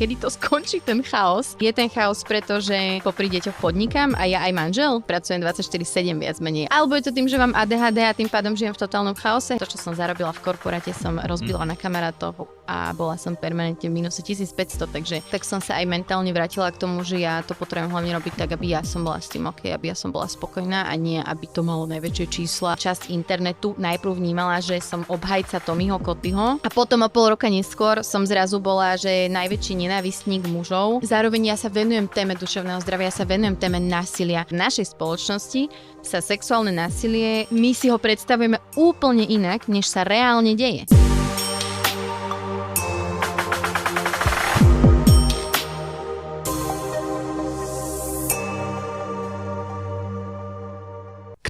kedy to skončí ten chaos. Je ten chaos, pretože popri deťoch podnikám a ja aj manžel pracujem 24/7 viac menej. Alebo je to tým, že mám ADHD a tým pádom žijem v totálnom chaose. To, čo som zarobila v korporáte, som rozbila na kamarátov a bola som permanentne v minuse 1500, takže tak som sa aj mentálne vrátila k tomu, že ja to potrebujem hlavne robiť tak, aby ja som bola s tým OK, aby ja som bola spokojná a nie, aby to malo najväčšie čísla. Časť internetu najprv vnímala, že som obhajca Tommyho Cotyho a potom o pol roka neskôr som zrazu bola, že najväčší nenávistník mužov. Zároveň ja sa venujem téme duševného zdravia, ja sa venujem téme násilia. V našej spoločnosti sa sexuálne násilie, my si ho predstavujeme úplne inak, než sa reálne deje.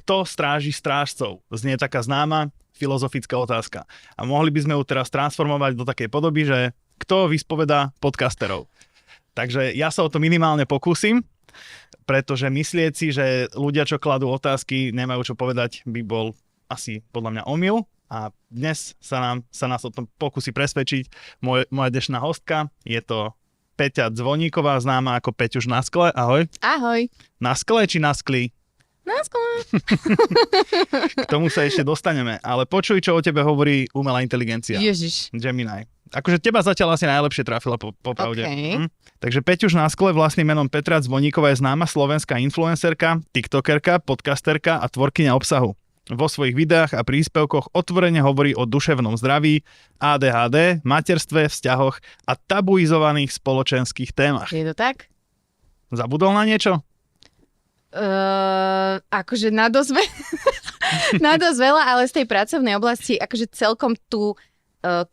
Kto stráži strážcov? Znie taká známa filozofická otázka. A mohli by sme ju teraz transformovať do takej podoby, že kto vyspovedá podcasterov? Takže ja sa o to minimálne pokúsim, pretože myslieť si, že ľudia, čo kladú otázky, nemajú čo povedať, by bol asi podľa mňa omyl. A dnes sa nás o tom pokúsi presvedčiť moja dnešná hostka. Je to Peťa Zvoníková, známa ako Peťuš na skle. Ahoj. Ahoj. Na skle či na skli? Na skle. K tomu sa ešte dostaneme. Ale počuj, čo o tebe hovorí umelá inteligencia. Ježiš. Gemini. Akože teba zatiaľ asi najlepšie trafila po pravde. Okay. Takže Peťuš na skle vlastným menom Petra Zvoníková je známa slovenská influencerka, tiktokerka, podcasterka a tvorkyňa obsahu. Vo svojich videách a príspevkoch otvorene hovorí o duševnom zdraví, ADHD, materstve, vzťahoch a tabuizovaných spoločenských témach. Je to tak? Zabudol na niečo? Akože na dosť veľa, ale z tej pracovnej oblasti akože celkom tú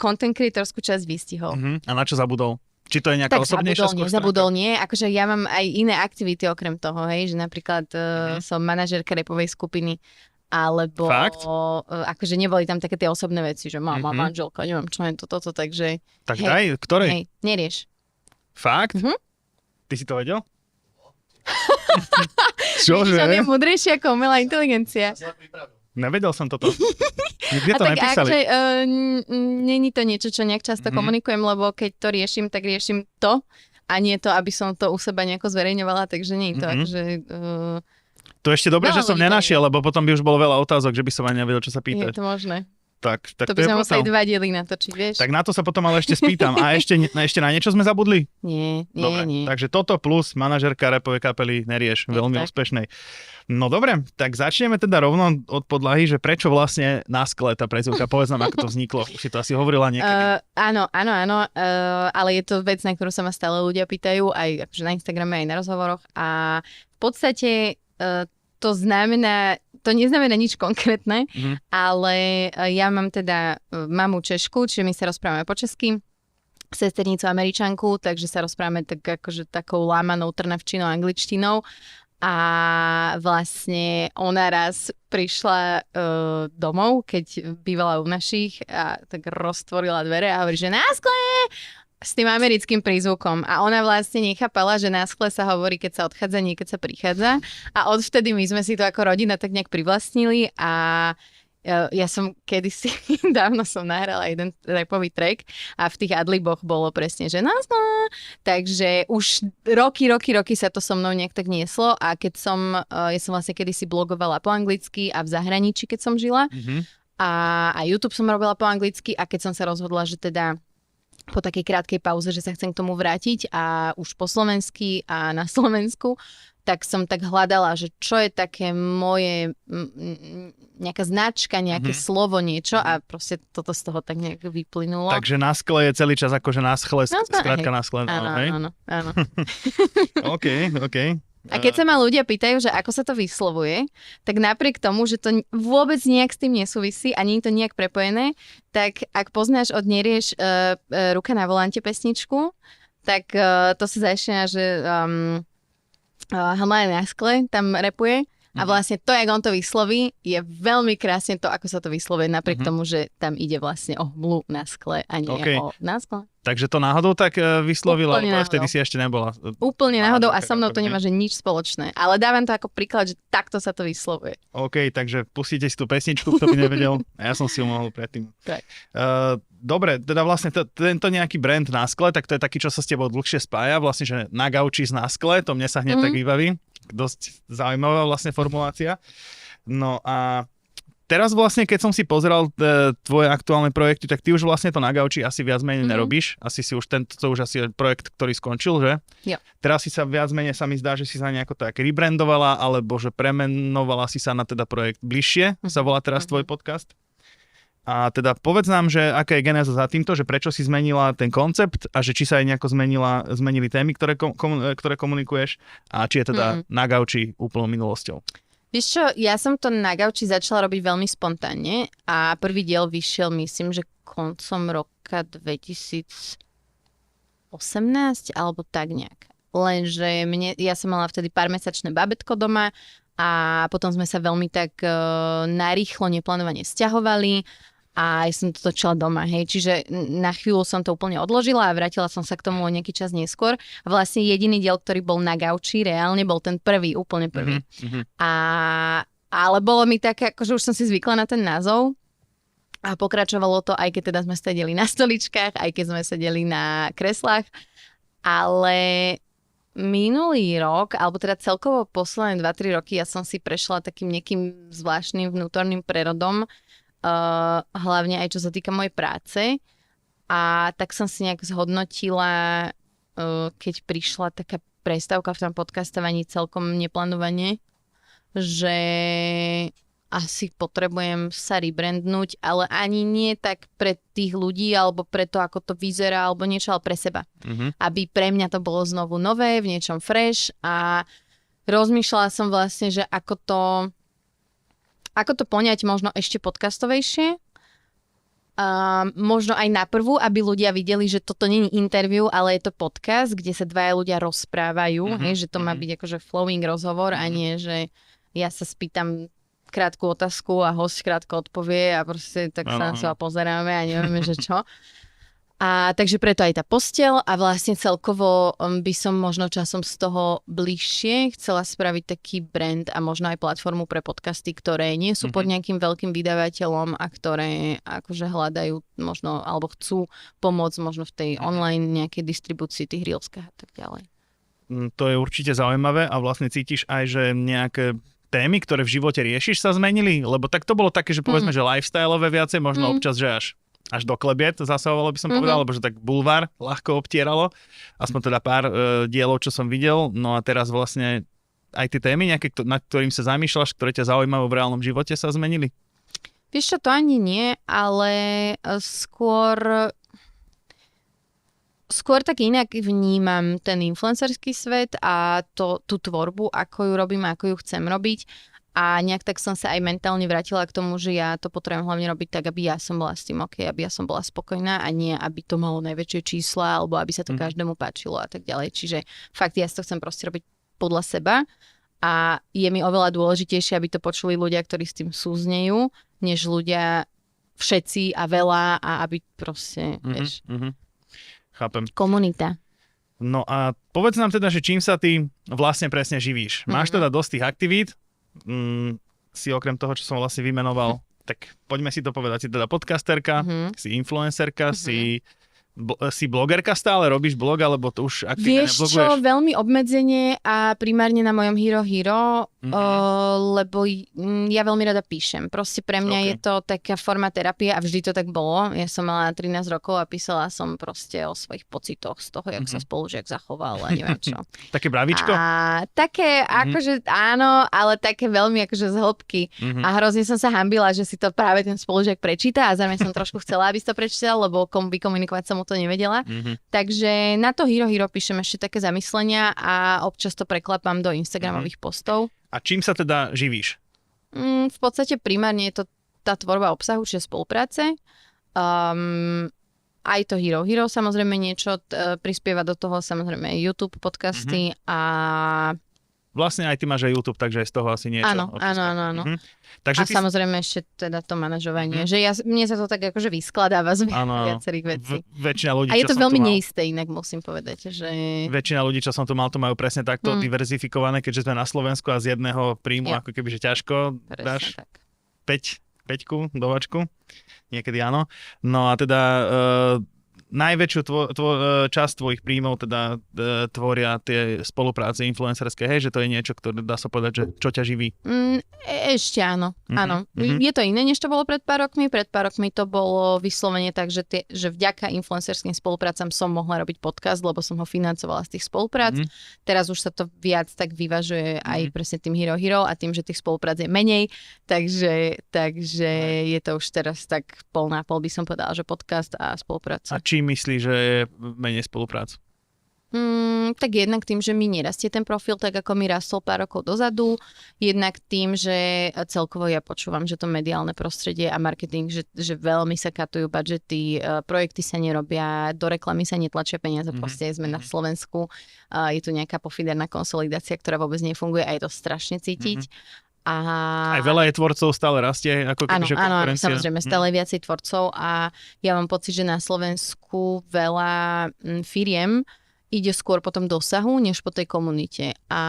content creatorskú časť vystihol. A na čo zabudol? Či to je nejaká osobnejšia skôr stránka? Zabudol nie. Akože ja mám aj iné aktivity okrem toho, hej, že napríklad som manažérka rapovej skupiny, alebo akože neboli tam také tie osobné veci, že mám manželka, neviem čo je toto, takže... Tak daj, ktorej? Hej, nerieš. Fakt? Ty si to vedel? Čože? On je múdrejší ako umelá inteligencia. Nevedel som toto. Kde to tak napísali? Není to niečo, čo nejak často komunikujem, lebo keď to riešim, tak riešim to a nie to, aby som to u seba nejako zverejňovala, takže nie je to akože... To ešte dobre, že som nenašiel, lebo potom by už bolo veľa otázok, že by som ani nevedel, čo sa pýtať. Je to možné. Tak to by sme museli 2 diely natočiť, vieš? Tak na to sa potom ale ešte spýtam. A ešte na niečo sme zabudli? Nie. Takže toto plus manažérka rapovej kapely Nerieš, veľmi úspešnej. No dobre, tak začneme teda rovno od podlahy, že prečo vlastne na skle tá prezývka, povedz nám, ako to vzniklo. Už si to asi hovorila niekedy. Áno, ale je to vec, na ktorú sa ma stále ľudia pýtajú, aj akože na Instagrame, aj na rozhovoroch a v podstate to neznamená nič konkrétne, ale ja mám teda mamu Češku, čiže my sa rozprávame po česky, sesternicu Američanku, takže sa rozprávame tak akože takou lámanou trnavčinou, angličtinou a vlastne ona raz prišla domov, keď bývala u našich a tak roztvorila dvere a hovorí, že na skle! S tým americkým prízvukom. A ona vlastne nechápala, že na skle sa hovorí, keď sa odchádza, nie keď sa prichádza. A odvtedy my sme si to ako rodina tak nejak privlastnili a ja som kedysi, dávno som nahrala jeden rapový track a v tých adliboch bolo presne, že na skle. Takže už roky sa to so mnou nejak tak nieslo a keď ja som vlastne kedysi blogovala po anglicky a v zahraničí, keď som žila. A YouTube som robila po anglicky a keď som sa rozhodla, že teda po takej krátkej pauze, že sa chcem k tomu vrátiť a už po slovensky a na Slovensku, tak som tak hľadala, že čo je také moje nejaká značka, nejaké slovo, niečo a proste toto z toho tak nejak vyplynulo. Takže na skle je celý čas akože na skle, skrátka na skle. Áno. OK. A keď sa ma ľudia pýtajú, že ako sa to vyslovuje, tak napriek tomu, že to vôbec nejak s tým nesúvisí a nie je to nejak prepojené, tak ak poznáš od Nerieš Ruka na volante pesničku, tak to sa začína, že Helma je na skle, tam rapuje A vlastne to, jak on to vysloví, je veľmi krásne to, ako sa to vyslovuje, napriek tomu, že tam ide vlastne o hmlu na skle a nie o na skle. Takže to náhodou tak vyslovila, Úplne ale vtedy si ešte nebola. Úplne náhodou a so mnou to nemá že nič spoločné. Ale dávam to ako príklad, že takto sa to vyslovuje. OK, takže pustíte si tú pesničku, kto by nevedel. A ja som si ju mohol predtým. Tak. Dobre, teda vlastne tento nejaký brand na skle, tak to je taký, čo sa s tebou dlhšie spája. Vlastne, že na gauči na skle, to mne sa hneď tak vybaví. Dosť zaujímavá vlastne formulácia. No a teraz vlastne, keď som si pozeral tvoje aktuálne projekty, tak ty už vlastne to na gauči asi viac menej nerobíš. Asi si už to už asi je projekt, ktorý skončil, že? Jo. Teraz si sa viac menej, sa mi zdá, že si sa nejako tak rebrandovala, alebo že premenovala si sa na teda projekt Bližšie, sa volá teraz tvoj podcast. A teda povedz nám, že aká je genéza za týmto, že prečo si zmenila ten koncept a že či sa aj nejako zmenili témy, ktoré komunikuješ a či je teda na gauči úplnou minulosťou. Vieš čo, ja som to na gauči začala robiť veľmi spontánne a prvý diel vyšiel, myslím, že koncom roka 2018 alebo tak nejak. Lenže ja som mala vtedy pármesačné babetko doma a potom sme sa veľmi tak narýchlo, neplánovane sťahovali a ja som to točila doma, hej. Čiže na chvíľu som to úplne odložila a vrátila som sa k tomu o nejaký čas neskôr. A vlastne jediný diel, ktorý bol na gauči, reálne bol ten prvý, úplne prvý. Ale bolo mi také, akože už som si zvykla na ten názov a pokračovalo to, aj keď teda sme sedeli na stoličkách, aj keď sme sedeli na kreslách, ale minulý rok, alebo teda celkovo posledné 2-3 roky, ja som si prešla takým nejakým zvláštnym vnútorným prerodom, hlavne aj čo sa týka mojej práce. A tak som si nejak zhodnotila, keď prišla taká prestávka v tom podcastovaní celkom neplánovane, že asi potrebujem sa rebrandnúť, ale ani nie tak pre tých ľudí, alebo pre to, ako to vyzerá, alebo niečo, ale pre seba. Aby pre mňa to bolo znovu nové, v niečom fresh a rozmýšľala som vlastne, že ako to poňať možno ešte podcastovejšie. Možno aj na prvú, aby ľudia videli, že toto nie je interview, ale je to podcast, kde sa dvaja ľudia rozprávajú, že to má byť akože flowing rozhovor a nie, že ja sa spýtam krátku otázku a host krátko odpovie a proste tak sa na seba pozeráme a nevieme, že čo. A takže preto aj tá posteľ a vlastne celkovo by som možno časom z toho bližšie chcela spraviť taký brand a možno aj platformu pre podcasty, ktoré nie sú pod nejakým veľkým vydavateľom a ktoré akože hľadajú možno alebo chcú pomôcť možno v tej online nejakej distribúcii tých reelskách a tak ďalej. To je určite zaujímavé a vlastne cítiš aj, že nejaké témy, ktoré v živote riešiš, sa zmenili? Lebo tak to bolo také, že povedzme, že lifestyleové viacej, možno občas, že až do klebiet zasahovalo by som povedal, lebo že tak bulvár ľahko obtieralo. Aspoň teda pár dielov, čo som videl. No a teraz vlastne aj tie témy nejaké, nad ktorým sa zamýšľaš, ktoré ťa zaujímajú v reálnom živote, sa zmenili? Vieš čo, to ani nie, ale skôr tak inak vnímam ten influencerský svet a tú tvorbu, ako ju robím, ako ju chcem robiť. A nejak tak som sa aj mentálne vrátila k tomu, že ja to potrebujem hlavne robiť tak, aby ja som bola s tým OK, aby ja som bola spokojná a nie, aby to malo najväčšie čísla alebo aby sa to každému páčilo a tak ďalej. Čiže fakt ja to chcem proste robiť podľa seba a je mi oveľa dôležitejšie, aby to počuli ľudia, ktorí s tým súznejú, než ľudia všetci a veľa a aby proste, vieš. Chápem. Komunita. No a povedz nám teda, že čím sa ty vlastne presne živíš? Máš teda dosť tých aktivít, si okrem toho, čo som vlastne vymenoval, tak poďme si to povedať, si teda podcasterka, si influencerka, si blogerka stále, robíš blog, alebo to už aktívne nebloguješ? Vieš čo, veľmi obmedzenie a primárne na mojom Hero, lebo ja veľmi rada píšem. Proste pre mňa je to taká forma terapie a vždy to tak bolo. Ja som mala 13 rokov a písala som proste o svojich pocitoch z toho, jak sa spolužiak zachoval a neviem čo. Také bravičko? A také, akože áno, ale také veľmi akože z hĺbky. A hrozne som sa hanbila, že si to práve ten spolužiak prečíta a zároveň som trošku chcela, aby si to prečítal, lebo vykomunikovať som mu to nevedela. Takže na to Hero píšem ešte také zamyslenia a občas to preklapám do Instagramových postov. A čím sa teda živíš? V podstate primárne je to tá tvorba obsahu, čiže spolupráce. Aj to Hero samozrejme niečo prispieva do toho, samozrejme YouTube, podcasty a vlastne aj ty máš aj YouTube, takže aj z toho asi niečo. Áno. Takže A samozrejme ešte teda to manažovanie, že mne sa to tak akože vyskladáva z viacerých vecí. Väčšina ľudí, a je to čo veľmi som tu mal, neisté, inak musím povedať, že... väčšina ľudí, čo som tu mal, to majú presne takto diverzifikované, keďže sme na Slovensku a z jedného príjmu ako keby, že ťažko dáš tak. 5 dovačku. Niekedy áno. No a teda najväčšiu časť tvojich príjmov teda tvoria tie spolupráce influencerské, hej, že to je niečo, ktoré dá sa povedať, že čo ťa živí? Ešte áno, áno. Je to iné, než to bolo pred pár rokmi. Pred pár rokmi to bolo vyslovene tak, že vďaka influencerským spoluprácam som mohla robiť podcast, lebo som ho financovala z tých spoluprác. Teraz už sa to viac tak vyvažuje aj presne tým Hero a tým, že tých spoluprác je menej, takže je to už teraz tak pol na pol, by som povedala, že podcast a spolupráca. A či myslíš, že je menej spoluprácu? Tak jednak tým, že mi nerastie ten profil tak, ako mi rastol pár rokov dozadu. Jednak tým, že celkovo ja počúvam, že to mediálne prostredie a marketing, že veľmi sa katujú budžety, projekty sa nerobia, do reklamy sa netlačia peniaze, proste sme na Slovensku. Je tu nejaká pofiderná konsolidácia, ktorá vôbec nefunguje a je to strašne cítiť. Aj veľa je tvorcov, stále rastie, ako kebyže konkurencia. Áno, samozrejme, stále viacej tvorcov a ja mám pocit, že na Slovensku veľa firiem ide skôr po tom dosahu, než po tej komunite. A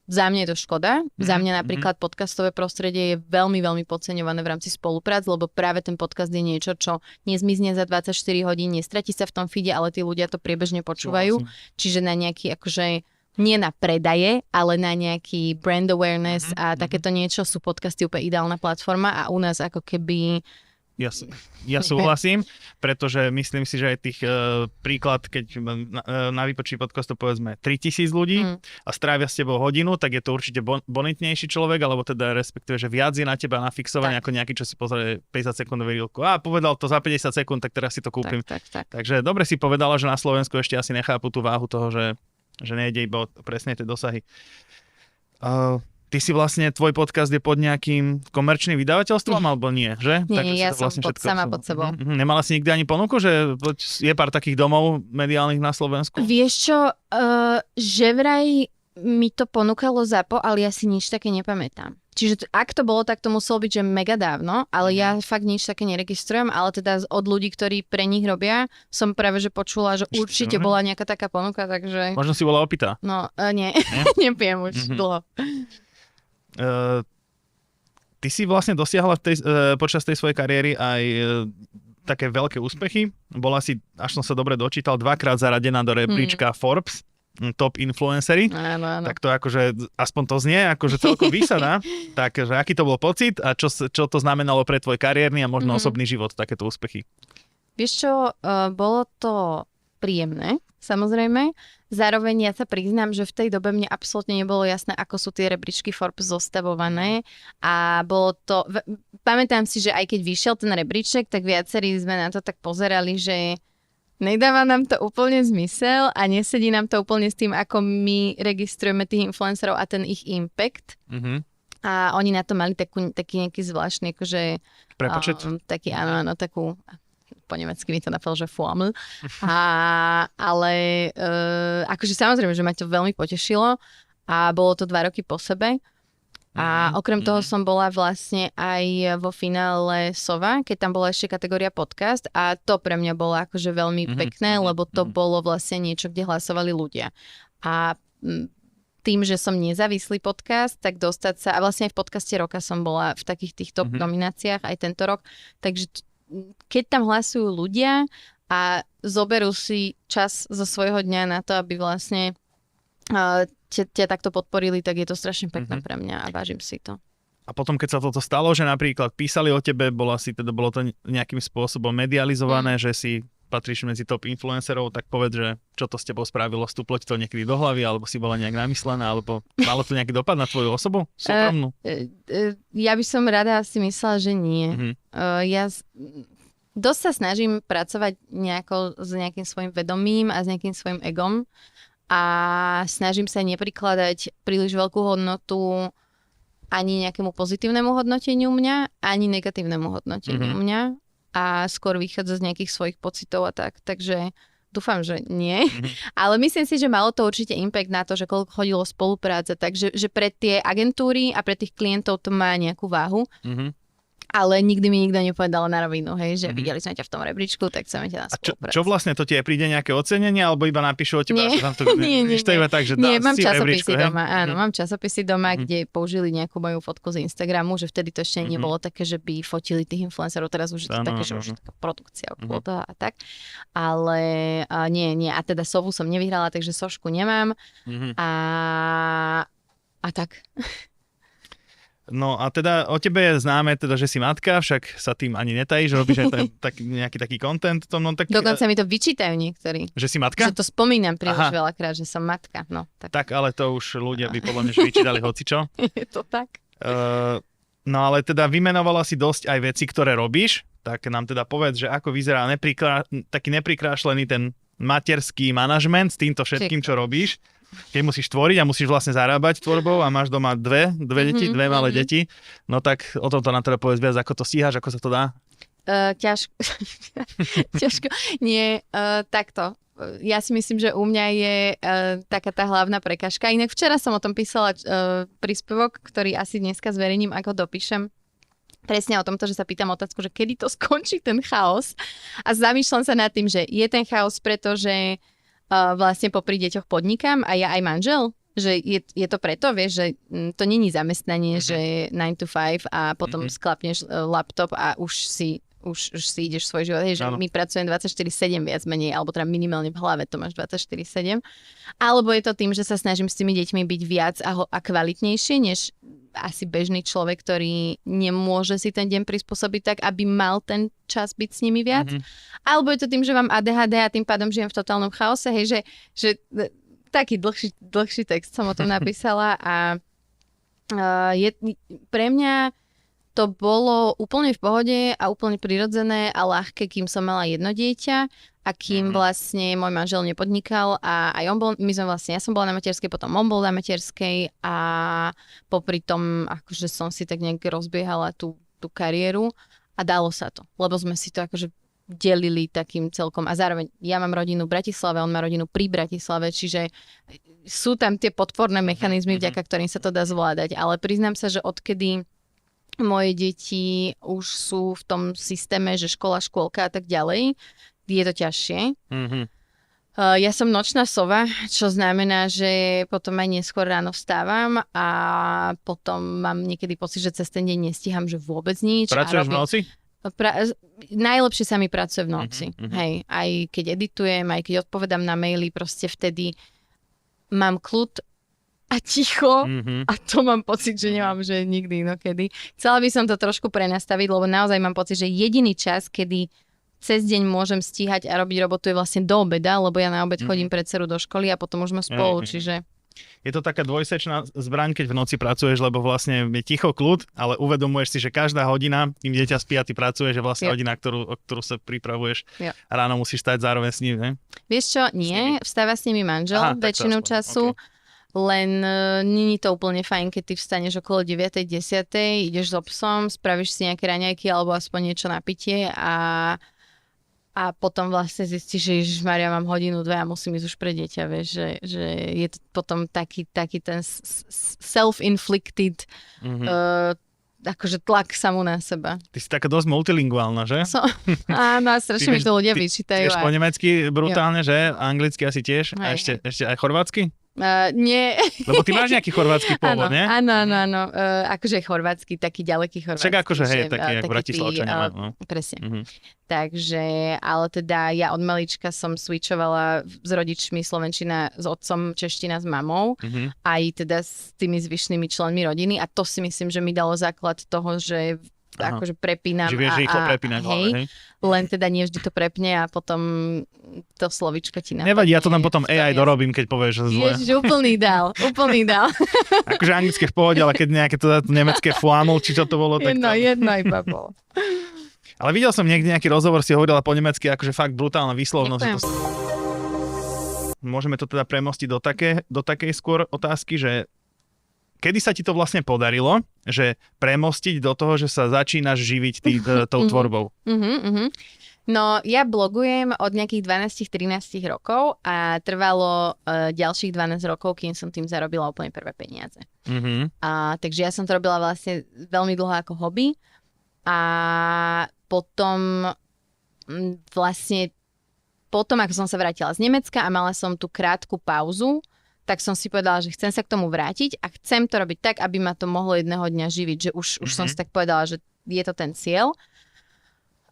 za mňa je to škoda. Za mňa napríklad podcastové prostredie je veľmi, veľmi podceňované v rámci spoluprác, lebo práve ten podcast je niečo, čo nezmizne za 24 hodín, nestratí sa v tom feede, ale tí ľudia to priebežne počúvajú. Čiže na nejaký akože nie na predaje, ale na nejaký brand awareness a takéto niečo sú podcasty úplne ideálna platforma a u nás ako keby... Ja súhlasím, pretože myslím si, že aj tých príklad, keď na vypočí podcastu povedzme 3000 ľudí a strávia s tebou hodinu, tak je to určite bonitnejší človek, alebo teda respektíve, že viac je na teba nafixovaný ako nejaký, čo si pozrie 50 sekundový reelku. Povedal to za 50 sekúnd, tak teraz si to kúpim. Tak. Takže dobre si povedala, že na Slovensku ešte asi nechápu tú váhu toho, že nejde iba presne tie dosahy. Ty si vlastne, tvoj podcast je pod nejakým komerčným vydavateľstvom, alebo nie, že? Nie, ja som sama pod sebou. Nemala si nikdy ani ponuku, že je pár takých domov mediálnych na Slovensku? Vieš čo, že vraj mi to ponúkalo ZAPO, ale ja si nič také nepamätám. Čiže ak to bolo, tak to muselo byť, že mega dávno, ale ja fakt nič také neregistrujem, ale teda od ľudí, ktorí pre nich robia, som práve že počula, že určite bola nejaká taká ponuka, takže... Možno si bola opýta. No, nie? Nepijem už dlho. Ty si vlastne dosiahla počas tej svojej kariéry aj také veľké úspechy. Bola si, až som sa dobre dočítal, 2-krát zaradená do rebríčka Forbes, top influencery. Áno. Tak to akože, aspoň to znie, akože celkom výsada. Takže aký to bol pocit a čo to znamenalo pre tvoj kariérny a možno osobný život, takéto úspechy? Vieš čo, bolo to príjemné, samozrejme. Zároveň ja sa priznám, že v tej dobe mne absolútne nebolo jasné, ako sú tie rebríčky Forbes zostavované a bolo to, pamätám si, že aj keď vyšiel ten rebríček, tak viacerí sme na to tak pozerali, že nedáva nám to úplne zmysel a nesedí nám to úplne s tým, ako my registrujeme tých influencerov a ten ich impact. A oni na to mali taký nejaký zvláštny, akože... Prepočet? Taký, áno, takú... po nemecky mi to napadlo, že Formel. Ale akože samozrejme, že ma to veľmi potešilo a bolo to 2 roky po sebe. A okrem toho som bola vlastne aj vo finále Sova, keď tam bola ešte kategória podcast a to pre mňa bolo akože veľmi pekné, lebo to bolo vlastne niečo, kde hlasovali ľudia. A tým, že som nezávislý podcast, tak dostať sa, a vlastne aj v podcaste roka som bola v takých tých top nomináciách aj tento rok, takže keď tam hlasujú ľudia a zoberú si čas zo svojho dňa na to, aby vlastne ťa takto podporili, tak je to strašne pekné pre mňa a vážim si to. A potom, keď sa toto stalo, že napríklad písali o tebe, bolo to nejakým spôsobom medializované, že si patríš medzi top influencerov, tak povedz, že čo to s tebou spravilo, vstúplo ti to niekedy do hlavy, alebo si bola nejak namyslená, alebo malo to nejaký dopad na tvoju osobu? Súkromnú? Ja by som rada si myslela, že nie. Ja dosť sa snažím pracovať s nejakým svojim vedomím a s nejakým svojim egom a snažím sa neprikladať príliš veľkú hodnotu ani nejakému pozitívnemu hodnoteniu mňa, ani negatívnemu hodnoteniu mňa a skôr vychádza z nejakých svojich pocitov a tak. Takže dúfam, že nie. Ale myslím si, že malo to určite impact na to, že koľko chodilo spolupráca, takže že pre tie agentúry a pre tých klientov to má nejakú váhu. Ale nikdy mi nikto nepovedal na rovinu, hej, že videli sme ťa v tom rebríčku, tak chceme ťa na spoluprácu. Čo vlastne, to ti aj príde nejaké ocenenie, alebo iba napíšu o teba? Nie, nie. To iba tak, že nie, mám si časopisy rebríčku, doma, áno, mám časopisy doma, kde použili nejakú moju fotku z Instagramu, že vtedy to ešte nebolo také, že by fotili tých influencerov, teraz už je to také, že už je taká produkcia okolo toho a tak. Ale nie, a teda sovu som nevyhrala, takže sošku nemám a tak. No a teda o tebe je známe, teda, že si matka, však sa tým ani netajíš, robíš aj nejaký taký content. No, tak, dokonca mi to vyčítajú niektorí. Že si matka? Že to spomínam príliš veľakrát, že som matka. No, tak ale to už ľudia by podľa mňa vyčítali hocičo. Je to tak. No ale teda vymenovala si dosť aj veci, ktoré robíš, tak nám teda povedz, že ako vyzerá taký neprikrášlený ten materský manažment s týmto všetkým, čo robíš. Keď musíš tvoriť a musíš vlastne zarábať tvorbou a máš doma dve deti, dve malé deti, no tak o tomto nám teda povedz viac, ako to stíhaš, ako sa to dá? Ťažko. Nie, takto. Ja si myslím, že u mňa je taká tá hlavná prekažka. Inak včera som o tom písala príspevok, ktorý asi dneska zverejním, ako dopíšem. Presne o tomto, že sa pýtam otázku, že kedy to skončí ten chaos. A zamýšľam sa nad tým, že je ten chaos, pretože vlastne popri deťoch podnikám a ja aj manžel, že je to preto, vieš, že to není zamestnanie, že 9 to 5 a potom sklapneš laptop a už si ideš svoj život. Hej, že my pracujeme 24/7 viac menej, alebo teda minimálne v hlave to máš 24/7. Alebo je to tým, že sa snažím s tými deťmi byť viac a kvalitnejšie, než asi bežný človek, ktorý nemôže si ten deň prispôsobiť tak, aby mal ten čas byť s nimi viac. Alebo je to tým, že mám ADHD a tým pádom žijem v totálnom chaose. Hej, že taký dlhší text som o tom napísala a pre mňa to bolo úplne v pohode a úplne prirodzené a ľahké, kým som mala jedno dieťa a kým vlastne môj manžel nepodnikal a aj on bol, ja som bola na materskej, potom on bol na materskej a popri tom akože som si tak nejak rozbiehala tú kariéru a dalo sa to, lebo sme si to akože delili takým celkom a zároveň ja mám rodinu v Bratislave, on má rodinu pri Bratislave, čiže sú tam tie podporné mechanizmy, vďaka ktorým sa to dá zvládať, ale priznám sa, že odkedy moje deti už sú v tom systéme, že školka a tak ďalej, je to ťažšie. Ja som nočná sova, čo znamená, že potom aj neskôr ráno vstávam a potom mám niekedy pocit, že cez ten deň nestíham, že vôbec nič. Pracuješ v noci? Najlepšie sa mi pracuje v noci. Hej, aj keď editujem, aj keď odpovedám na maily, proste vtedy mám kľud a ticho a to mám pocit, že nemám, že nikdy inokedy. Chcela by som to trošku prenastaviť, lebo naozaj mám pocit, že jediný čas, kedy cez deň môžem stíhať a robiť robotu je vlastne do obeda, lebo ja na obed chodím pre dceru do školy a potom už sme spolu, čiže... Je to taká dvojsečná zbraň, keď v noci pracuješ, lebo vlastne je ticho kľud, ale uvedomuješ si, že každá hodina, kým dieťa spí a ty pracuješ, je vlastne hodina, o ktorú sa pripravuješ a ráno musíš stať zároveň s ním, ne? Vieš čo, nie, vstáva s nimi manžel väčšinu času. Okay. Len nie je to úplne fajn, keď ty vstaneš okolo 9:10, ideš s psom, spravíš si nejaké raňajky alebo aspoň niečo na pitie a potom vlastne zistíš, že Ježišmaria, mám 1-2 a musím ísť už pre dieťa, vieš, že je to potom taký ten self-inflicted akože tlak samú na seba. Ty si taká dosť multilinguálna, že? Áno, strašne mi to ľudia vyčítajú. Tiež po nemecky brutálne, že? Anglicky asi tiež? A ešte aj chorvátsky? Nie. Lebo ty máš nejaký chorvátsky pôvod, nie? Áno. Akože chorvátsky, taký ďaleký chorvátsky. Však akože hej, taký jak Bratislavčania. Presne. Takže, ale teda ja od malička som switchovala s rodičmi slovenčina s otcom, čeština s mamou. Aj teda s tými zvyšnými členmi rodiny a to si myslím, že mi dalo základ toho, že akože prepínam. Že vieš rýchlo prepínať. Hej, len teda nie vždy to prepne a potom to slovičko ti napadne. Nevadí, ja to tam potom AI dorobím, keď povieš, že zle. Ježiš, úplný dál. Akože anglické v pohode, ale keď nejaké to nemecké flamul, či čo to bolo, tak Jedno iba bolo. Ale videl som niekde nejaký rozhovor, si hovorila po nemecky, akože fakt brutálna výslovnosť. Môžeme to teda premostiť do takej skôr otázky, že kedy sa ti to vlastne podarilo, že premostiť do toho, že sa začínaš živiť tou tvorbou? No, ja blogujem od nejakých 12-13 rokov a trvalo ďalších 12 rokov, kým som tým zarobila úplne prvé peniaze. Takže ja som to robila vlastne veľmi dlho ako hobby a potom vlastne ako som sa vrátila z Nemecka a mala som tú krátku pauzu, tak som si povedala, že chcem sa k tomu vrátiť a chcem to robiť tak, aby ma to mohlo jedného dňa živiť, že už som si tak povedala, že je to ten cieľ.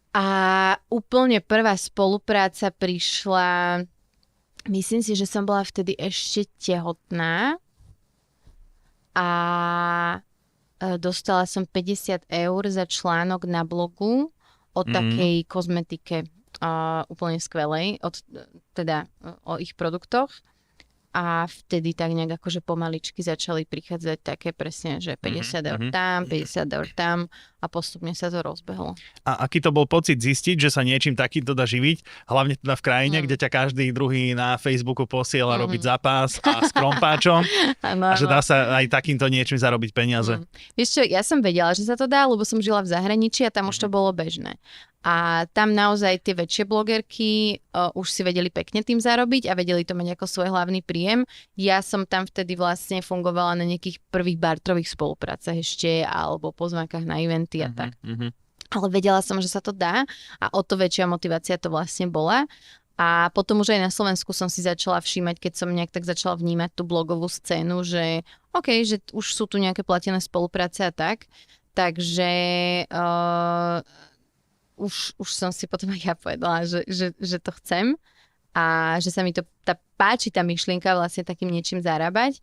A úplne prvá spolupráca prišla, myslím si, že som bola vtedy ešte tehotná a dostala som 50 eur za článok na blogu o takej kozmetike úplne skvelej, o ich produktoch. A vtedy tak nejak akože pomaličky začali prichádzať také presne, že 50 eur tam, 50 eur tam a postupne sa to rozbehlo. A aký to bol pocit zistiť, že sa niečím takýmto dá živiť, hlavne teda v krajine, kde ťa každý druhý na Facebooku posiela robiť zápas a s krompáčom a že dá sa aj takýmto niečím zarobiť peniaze. Vieš čo, ja som vedela, že sa to dá, lebo som žila v zahraničí a tam už to bolo bežné. A tam naozaj tie väčšie blogerky už si vedeli pekne tým zarobiť a vedeli to mať ako svoj hlavný príjem. Ja som tam vtedy vlastne fungovala na nejakých prvých bartrových spoluprácach ešte alebo pozvánkach na eventy a tak. Ale vedela som, že sa to dá a o to väčšia motivácia to vlastne bola. A potom už aj na Slovensku som si začala všímať, keď som nejak tak začala vnímať tú blogovú scénu, že OK, že už sú tu nejaké platené spolupráce a tak. Takže už som si potom aj ja povedala, že to chcem a že sa mi to páči tá myšlienka vlastne takým niečím zarábať,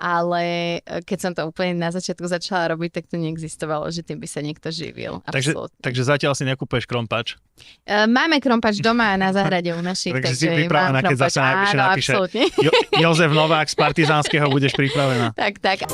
ale keď som to úplne na začiatku začala robiť, tak to neexistovalo, že tým by sa niekto živil. Takže zatiaľ si nekúpeš krompač? Máme krompač doma na záhrade u našich. Takže si pripravená, keď zase napíše Jozef Novák z Partizánskeho, budeš pripravená. Tak.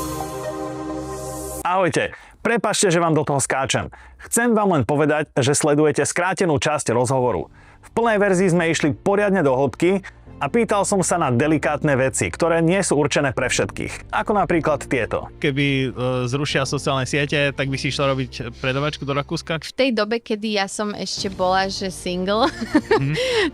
Ahojte. Prepáčte, že vám do toho skáčem. Chcem vám len povedať, že sledujete skrátenú časť rozhovoru. V plnej verzii sme išli poriadne do hĺbky a pýtal som sa na delikátne veci, ktoré nie sú určené pre všetkých. Ako napríklad tieto. Keby zrušia sociálne siete, tak by si išla robiť predavačku do Rakúska? V tej dobe, kedy ja som ešte bola, že single,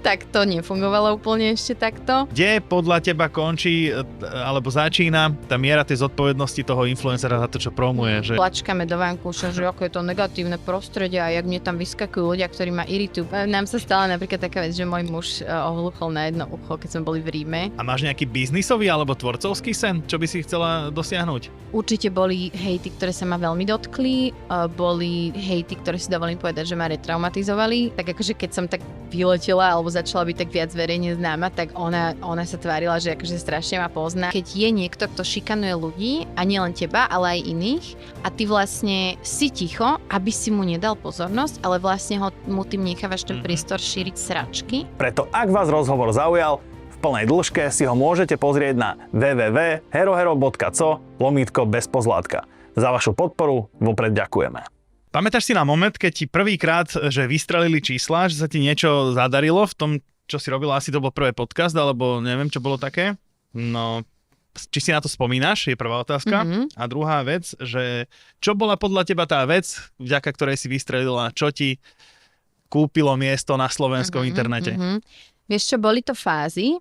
tak to nefungovalo úplne ešte takto. Kde podľa teba končí alebo začína tá miera tej zodpovednosti toho influencera za to, čo promuje? Že... Plačkame do vankúša, že ako je to negatívne prostredie a jak mne tam vyskakujú ľudia, ktorí ma iritujú. Nám sa stala napríklad taká vec, že môj muž ohluchol na jedno ucho, keď sme boli v Ríme. A máš nejaký biznisový alebo tvorcovský sen? Čo by si chcela dosiahnuť? Určite boli hejty, ktoré sa ma veľmi dotkli. Boli hejty, ktoré si dovolím povedať, že ma retraumatizovali. Tak akože keď som tak vyletela alebo začala byť tak viac verejne známa, tak ona sa tvárila, že akože strašne ma pozná. Keď je niekto, kto šikanuje ľudí a nielen teba, ale aj iných a ty vlastne si ticho, aby si mu nedal pozornosť, ale vlastne mu tým nechávaš ten priestor šíriť sračky. Preto ak vás rozhovor zaujal, v plnej dĺžke si ho môžete pozrieť na www.herohero.co/bezpozlátka. Za vašu podporu vopred ďakujeme. Pamätáš si na moment, keď ti prvýkrát, že vystrelili čísla, že sa ti niečo zadarilo v tom, čo si robila? Asi to bol prvý podcast, alebo neviem, čo bolo také? No, či si na to spomínaš, je prvá otázka. A druhá vec, že čo bola podľa teba tá vec, vďaka ktorej si vystrelila, čo ti kúpilo miesto na slovenskom internete? Vieš čo, boli to fázy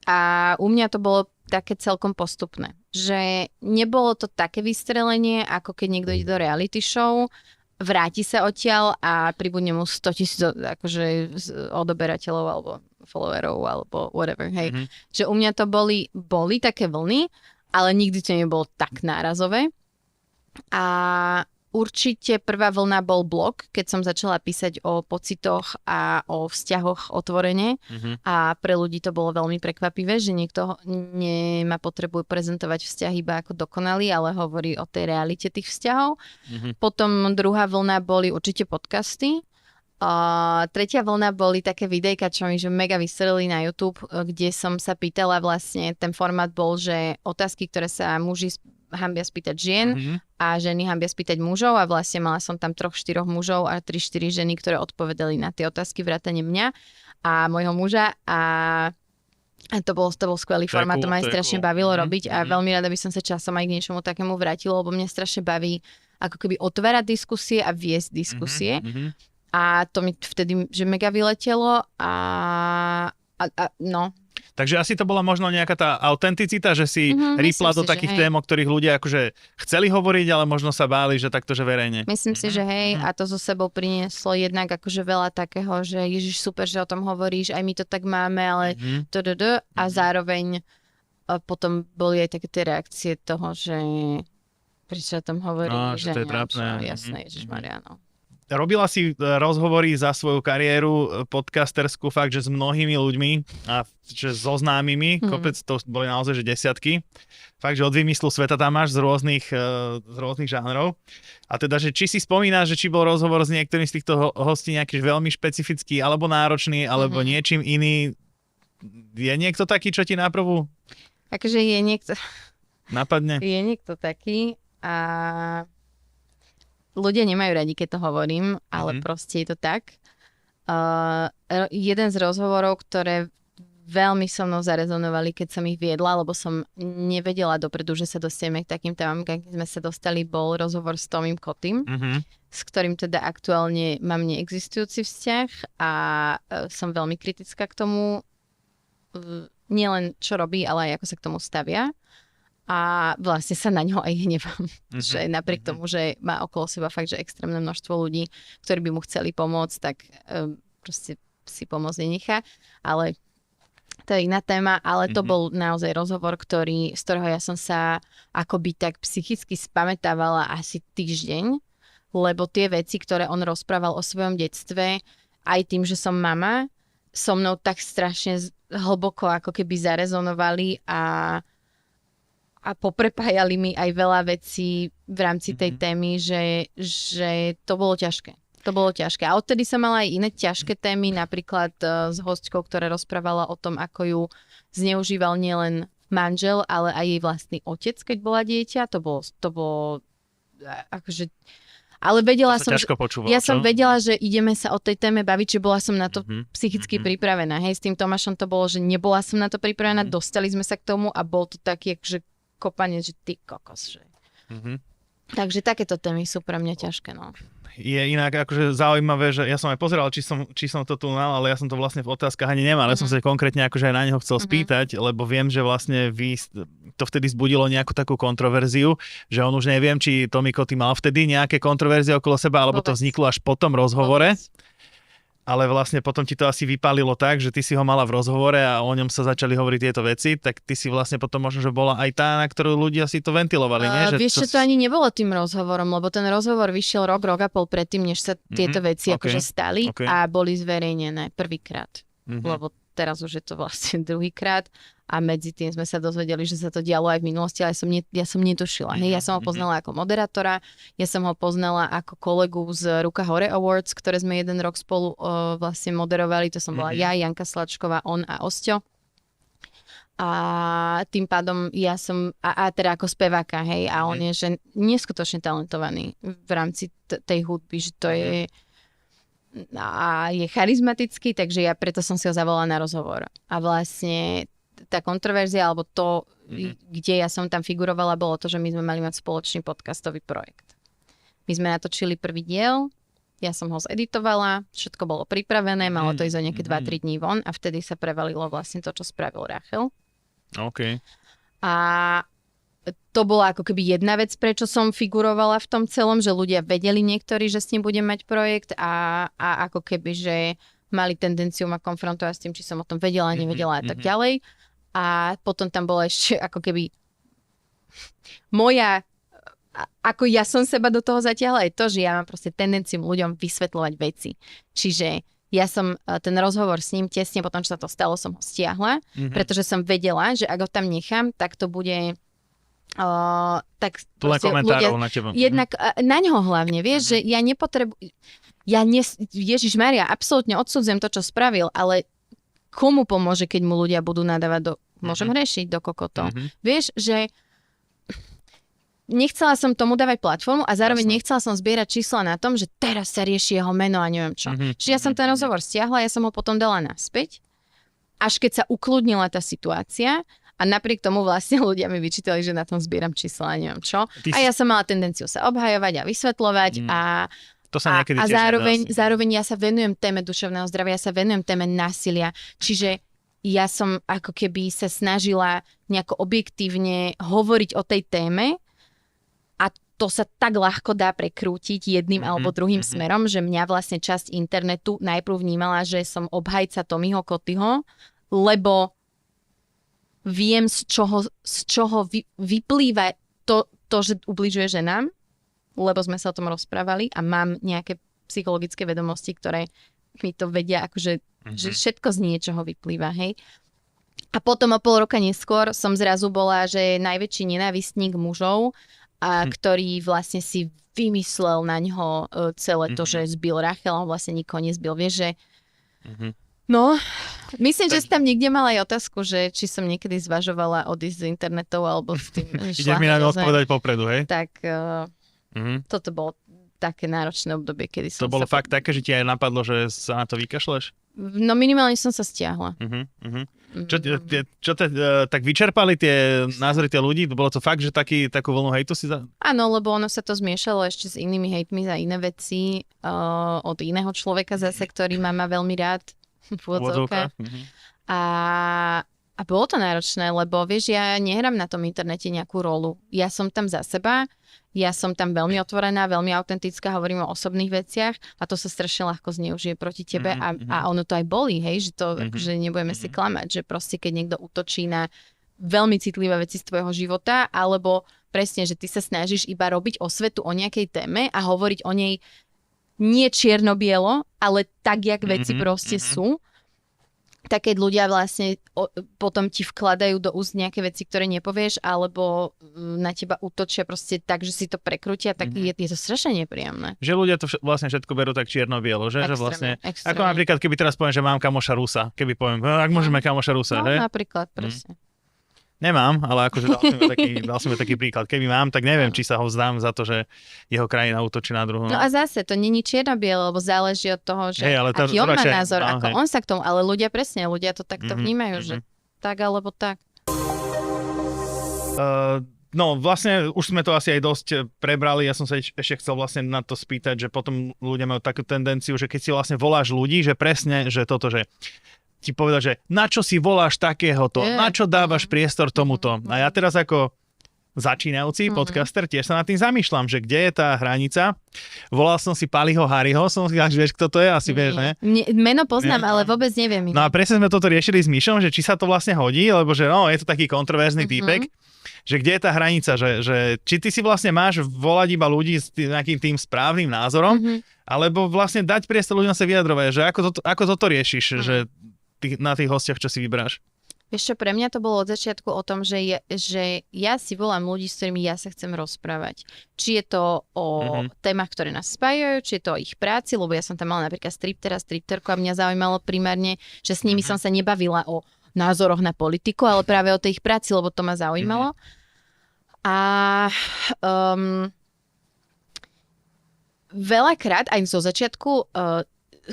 a u mňa to bolo také celkom postupné. Že nebolo to také vystrelenie, ako keď niekto ide do reality show, vráti sa odtiaľ a pribudne mu 100 000 akože odoberateľov alebo followerov alebo whatever, hej. Že u mňa to boli také vlny, ale nikdy to nebolo tak nárazové. A určite prvá vlna bol blog, keď som začala písať o pocitoch a o vzťahoch otvorene a pre ľudí to bolo veľmi prekvapivé, že niekto nemá potrebu prezentovať vzťah iba ako dokonalý, ale hovorí o tej realite tých vzťahov. Potom druhá vlna boli určite podcasty. Tretia vlna boli také videjka, čo mi že mega vystrelili na YouTube, kde som sa pýtala vlastne, ten formát bol, že otázky, ktoré sa muži hambia spýtať žien a ženy hambia spýtať mužov a vlastne mala som tam 3-4 mužov a 3-4 ženy, ktoré odpovedali na tie otázky vrátane mňa a môjho muža a to bol skvelý formát, to ma aj strašne bavilo robiť a veľmi rada by som sa časom aj k niečomu takému vrátila, lebo mňa strašne baví ako keby otvárať diskusie a viesť diskusie. A to mi vtedy, že mega vyletelo a no. Takže asi to bola možno nejaká tá autenticita, že si rýpla do takých tém, o ktorých ľudia akože chceli hovoriť, ale možno sa báli, že takto, že verejne. Myslím si, že hej, a to so sebou prinieslo jednak akože veľa takého, že Ježiš, super, že o tom hovoríš, aj my to tak máme, ale a zároveň potom boli aj také tie reakcie toho, že prečo o tom hovoríš, že to je trápne. Jasné, Ježišmaria, no. Robila si rozhovory za svoju kariéru podcasterskú fakt, že s mnohými ľuďmi a že so známymi, kopec to boli naozaj, že desiatky. Fakt, že od vymyslu sveta tam máš z rôznych žánrov. A teda, že či si spomínaš, že či bol rozhovor s niektorým z týchto hostí nejaký veľmi špecifický, alebo náročný, alebo niečím iný. Je niekto taký, čo ti naprvu akože je niekto... napadne? Je niekto taký a... Ľudia nemajú radi, keď to hovorím, ale proste je to tak. Jeden z rozhovorov, ktoré veľmi so mnou zarezonovali, keď som ich viedla, lebo som nevedela dopredu, že sa dostaneme k takým témam, keď sme sa dostali, bol rozhovor s Tomím Kotym, s ktorým teda aktuálne mám neexistujúci vzťah a som veľmi kritická k tomu, nielen čo robí, ale aj ako sa k tomu stavia. A vlastne sa na ňo aj hnevám. Že napriek tomu, že má okolo seba fakt, že extrémne množstvo ľudí, ktorí by mu chceli pomôcť, tak proste si pomôcť nenechá. Ale to je iná téma, ale to bol naozaj rozhovor, z ktorého ja som sa akoby tak psychicky spamätávala asi týždeň, lebo tie veci, ktoré on rozprával o svojom detstve, aj tým, že som mama, so mnou tak strašne hlboko ako keby zarezonovali a poprepájali mi aj veľa vecí v rámci tej témy, že to bolo ťažké. To bolo ťažké. A odtedy som mala aj iné ťažké témy, napríklad s hostkou, ktorá rozprávala o tom, ako ju zneužíval nielen manžel, ale aj jej vlastný otec, keď bola dieťa. To bolo akože... Ale vedela som, som vedela, že ideme sa o tej téme baviť, že bola som na to psychicky pripravená. Hej, s tým Tomášom to bolo, že nebola som na to pripravená, dostali sme sa k tomu a bol to taký, že kopanie, že ty kokos. Že... Takže takéto témy sú pre mňa ťažké, no. Je inak akože zaujímavé, že ja som aj pozeral, či som to tu mal, ale ja som to vlastne v otázkach ani nemal. Ja som sa konkrétne akože aj na neho chcel spýtať, lebo viem, že vlastne to vtedy zbudilo nejakú takú kontroverziu, že on už neviem, či Tommy Koty mal vtedy nejaké kontroverzie okolo seba, alebo to vzniklo až po tom rozhovore. Ale vlastne potom ti to asi vypálilo tak, že ty si ho mala v rozhovore a o ňom sa začali hovoriť tieto veci, tak ty si vlastne potom možno, že bola aj tá, na ktorú ľudia si to ventilovali, nie? Vieš, čo to ani nebolo tým rozhovorom, lebo ten rozhovor vyšiel rok a pol predtým, než sa tieto veci akože stali a boli zverejnené prvýkrát. Lebo teraz už je to vlastne druhýkrát a medzi tým sme sa dozvedeli, že sa to dialo aj v minulosti, ale ja som netušila. Hej, ja som ho poznala ako moderátora, ja som ho poznala ako kolegu z Ruka hore Awards, ktoré sme jeden rok spolu vlastne moderovali, to som bola ja, Janka Slačková, on a Osťo. A tým pádom ja som, a teda ako speváka, hej, a on je, že neskutočne talentovaný v rámci tej hudby, že to je a je charizmatický, takže ja preto som si ho zavolala na rozhovor. A vlastne tá kontroverzia, alebo to, kde ja som tam figurovala, bolo to, že my sme mali mať spoločný podcastový projekt. My sme natočili prvý diel, ja som ho zeditovala, všetko bolo pripravené, malo to ísť o nejaké 2-3 dní von a vtedy sa prevalilo vlastne to, čo spravil Rachel. OK. A to bola ako keby jedna vec, prečo som figurovala v tom celom, že ľudia vedeli niektorí, že s ním budem mať projekt a ako keby, že mali tendenciu ma konfrontovať s tým, či som o tom vedela, nevedela a tak ďalej. A potom tam bola ešte ako keby moja, ako ja som seba do toho zatiahla, je to, že ja mám proste tendenciu ľuďom vysvetľovať veci. Čiže ja som ten rozhovor s ním tesne potom, čo sa to stalo, som ho stiahla, pretože som vedela, že ak ho tam nechám, tak to bude tak proste ľudia, na teba. Jednak na ňoho hlavne, vieš, že ja nepotrebujem, Ježišmaria, absolútne odsudzujem to, čo spravil, ale komu pomôže, keď mu ľudia budú nadávať môžem hrešiť do kokotov. Vieš, že nechcela som tomu dávať platformu a zároveň nechcela som zbierať čísla na tom, že teraz sa rieši jeho meno a neviem čo. Čiže ja som ten rozhovor stiahla, ja som ho potom dala naspäť, až keď sa ukludnila tá situácia a napriek tomu vlastne ľudia mi vyčítali, že na tom zbieram čísla a neviem čo. A ja som mala tendenciu sa obhajovať a vysvetľovať To sa niekedy tiež zároveň ja sa venujem téme duševného zdravia, ja sa venujem téme násilia. Čiže ja som ako keby sa snažila nejako objektívne hovoriť o tej téme a to sa tak ľahko dá prekrútiť jedným alebo druhým smerom, že mňa vlastne časť internetu najprv vnímala, že som obhajca Tommyho Kotyho, lebo viem, z čoho vyplýva to, že ubližuje ženám, lebo sme sa o tom rozprávali a mám nejaké psychologické vedomosti, ktoré mi to vedia, akože že všetko z niečoho vyplýva, hej. A potom o pol roka neskôr som zrazu bola, že najväčší nenávistník mužov, ktorý vlastne si vymyslel na ňo celé to, že zbil Rachel, on vlastne nikoho nezbil. Vieš, že... No, myslím, že si tam niekde mala aj otázku, že či som niekedy zvažovala odísť z internetov alebo s tým Ideš mi na odpovedať popredu, hej? Tak toto bolo také náročné obdobie, kedy som To bolo fakt také, že ti aj napadlo, že sa na to vykašleš? No minimálne som sa stiahla. Čo tak vyčerpali tie názory tie ľudí? Bolo to fakt, že takú vlnu hejtu si Áno, lebo ono sa to zmiešalo ešte s inými hejtmi za iné veci od iného človeka zase, ktorý má veľmi rád v úvodzovkách. A bolo to náročné, lebo vieš, ja nehrám na tom internete nejakú rolu. Ja som tam za seba, ja som tam veľmi otvorená, veľmi autentická, hovorím o osobných veciach a to sa strašne ľahko zneužije proti tebe a ono to aj bolí, hej, že to akože nebudeme si klamať, že proste keď niekto útočí na veľmi citlivé veci z tvojho života, alebo presne, že ty sa snažíš iba robiť osvetu o nejakej téme a hovoriť o nej nie čierno-bielo, ale tak, jak veci proste sú. Tak keď ľudia vlastne potom ti vkladajú do úst nejaké veci, ktoré nepovieš, alebo na teba útočia proste tak, že si to prekrútia, tak je to strašne nepríjemné. Že ľudia to vlastne všetko berú tak čierno-bielo, že? Extrémne, že vlastne, extrémne. Ako napríklad, keby teraz poviem, že mám kamoša Rusa, keby poviem, ak môžeme kamoša Rusa, No, že? napríklad, presne. Nemám, ale akože dal som mi taký príklad. Keby mám, tak neviem, či sa ho vzdám za to, že jeho krajina útočí na druhú. No a zase, to není čierno-biele, lebo záleží od toho, že aký on má názor, ako on sa k tomu, ale ľudia to takto vnímajú, že tak alebo tak. No vlastne už sme to asi aj dosť prebrali, ja som sa ešte chcel vlastne na to spýtať, že potom ľudia majú takú tendenciu, že keď si vlastne voláš ľudí, že presne, že toto, že ti povedať, že na čo si voláš takéhoto, na čo dávaš priestor tomuto. A ja teraz ako začínajúci podcaster tiež sa nad tým zamýšľam, že kde je tá hranica. Volal som si Paliho Harryho, vieš, kto to je? Asi vieš, ne? Meno poznám, ale vôbec neviem. No a presne sme toto riešili s Mišom, že či sa to vlastne hodí, lebo že no, je to taký kontroverzný týpek, že kde je tá hranica, že či ty si vlastne máš volať iba ľudí s nejakým tým správnym názorom, alebo vlastne dať priestor ľuďom sa vyjadrovať, že ako toto riešiš, že na tých hostiach, čo si vyberáš? Vieš čo, pre mňa to bolo od začiatku o tom, že ja si volám ľudí, s ktorými ja sa chcem rozprávať. Či je to o témach, ktoré nás spájajú, či je to o ich práci, lebo ja som tam mala napríklad stripterku a mňa zaujímalo primárne, že s nimi som sa nebavila o názoroch na politiku, ale práve o tej ich práci, lebo to ma zaujímalo. A veľakrát, aj zo začiatku,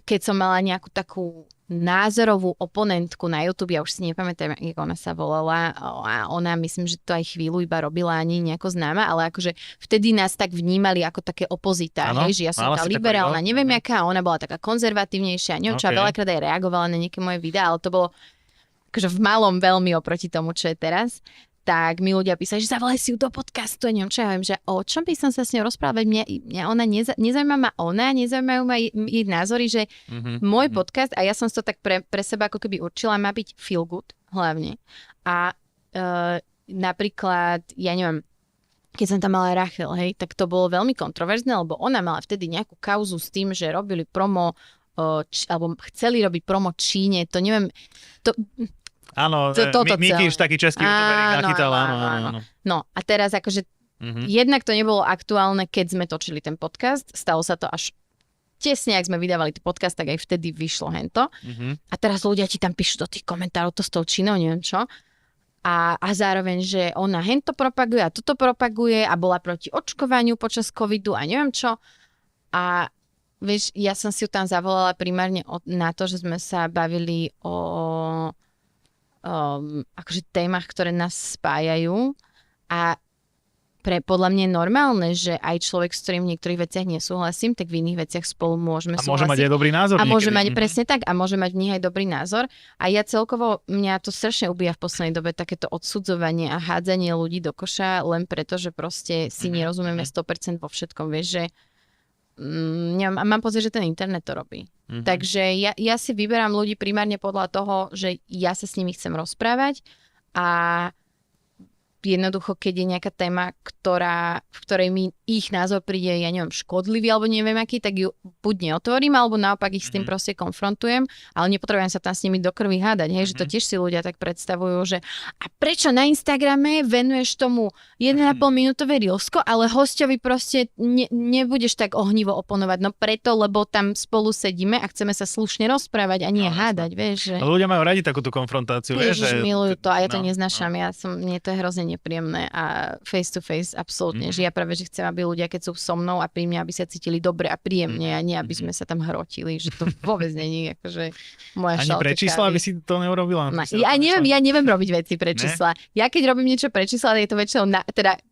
keď som mala nejakú takú názorovú oponentku na YouTube, ja už si nepamätám, ako ona sa volala a ona, myslím, že to aj chvíľu iba robila, ani nejako známa, ale akože vtedy nás tak vnímali ako také opozita, hej, že ja som tá liberálna, neviem jaká, ona bola taká konzervatívnejšia, neviem čo, a veľakrát aj reagovala na nejaké moje videá, ale to bolo akože v malom veľmi oproti tomu, čo je teraz. Tak mi ľudia písali, že zavolaj si ju do podcastu, neviem čo, ja viem, že o čom by som sa s ňou rozprávať, mňa ona nezaujíma ma ona, nezaujímajú ma jej názory, že môj podcast, a ja som to tak pre seba ako keby určila, má byť feel good hlavne. A napríklad, ja neviem, keď som tam mala Rachel, hej, tak to bolo veľmi kontroverzné, lebo ona mala vtedy nejakú kauzu s tým, že robili promo, alebo chceli robiť promo Číne, to neviem, Áno, Mikyš, taký český youtuber, nachytal, áno. No a teraz akože jednak to nebolo aktuálne, keď sme točili ten podcast, stalo sa to až tesne, ak sme vydávali ten podcast, tak aj vtedy vyšlo hento. A teraz ľudia ti tam píšu do tých komentárov to s tou Čínou, neviem čo. A zároveň, že ona hento propaguje a toto propaguje a bola proti očkovaniu počas covidu a neviem čo. A vieš, ja som si ju tam zavolala primárne na to, že sme sa bavili o akože témach, ktoré nás spájajú a podľa mňa je normálne, že aj človek, s ktorým v niektorých veciach nesúhlasím, tak v iných veciach spolu môžeme A môže mať súhlasiť. aj dobrý názor. A môže niekedy. mať presne tak, a môže mať v nich aj dobrý názor. A ja celkovo, mňa to strašne ubíja v poslednej dobe takéto odsudzovanie a hádzanie ľudí do koša len preto, že proste si nerozumieme 100% vo všetkom. Vieš, že mám pocit, že ten internet to robí. Takže ja si vyberám ľudí primárne podľa toho, že ja sa s nimi chcem rozprávať a jednoducho, keď je nejaká téma, v ktorej mi ich názor príde, ja neviem, škodlivý alebo neviem aký, tak ju buď neotvorím, alebo naopak ich s tým proste konfrontujem, ale nepotrebujem sa tam s nimi do krvi hádať, hej, že to tiež si ľudia tak predstavujú, že a prečo na Instagrame venuješ tomu 1,5 minútové reelsko, ale hosťovi proste nebudeš tak ohnivo oponovať, no preto, lebo tam spolu sedíme a chceme sa slušne rozprávať a nie hádať, vieš, že... Ale ľudia majú radi takúto konfrontáciu, vieš, že... milujú to a ja to neznášam, mne to je hrozne nepríjemné a face to face absolútne, že ja práve, že chcem, aby ľudia, keď sú so mnou a pri mne, aby sa cítili dobre a príjemne a nie, aby sme sa tam hrotili, že to vôbec není akože moja Ani šálka pre čísla, kávy. aby si to neurobila? Ja neviem robiť veci pre čísla. Ja keď robím niečo pre čísla, je to väčšinou,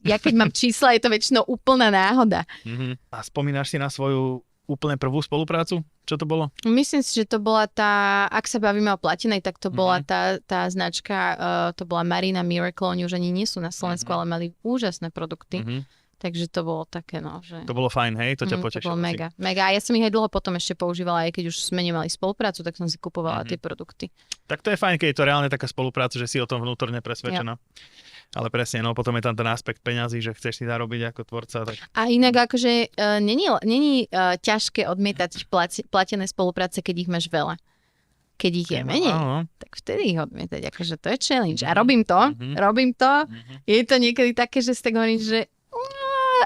ja keď mám čísla, je to väčšinou úplná náhoda. A spomínaš si na svoju úplne prvú spoluprácu? Čo to bolo? Myslím si, že to bola ak sa bavíme o platinej, tak to bola tá značka, to bola Marina Miracle, oni už ani nie sú na Slovensku, ale mali úžasné produkty. Takže to bolo také, no, že... To bolo fajn, hej? To ťa potešilo. To bolo mega. A ja som ich aj dlho potom ešte používala, aj keď už sme nemali spoluprácu, tak som si kupovala tie produkty. Tak to je fajn, keď je to reálne taká spolupráca, že si o tom vnútorne presvedčená. Ale presne, no potom je tam ten aspekt peňazí, že chceš si zarobiť ako tvorca. Tak... A inak akože není ťažké odmietať platené spolupráce, keď ich máš veľa. Keď ich je menej, tak vtedy ich odmietať. Akože to je challenge. A robím to. Je to niekedy také, že si tak hovorím, že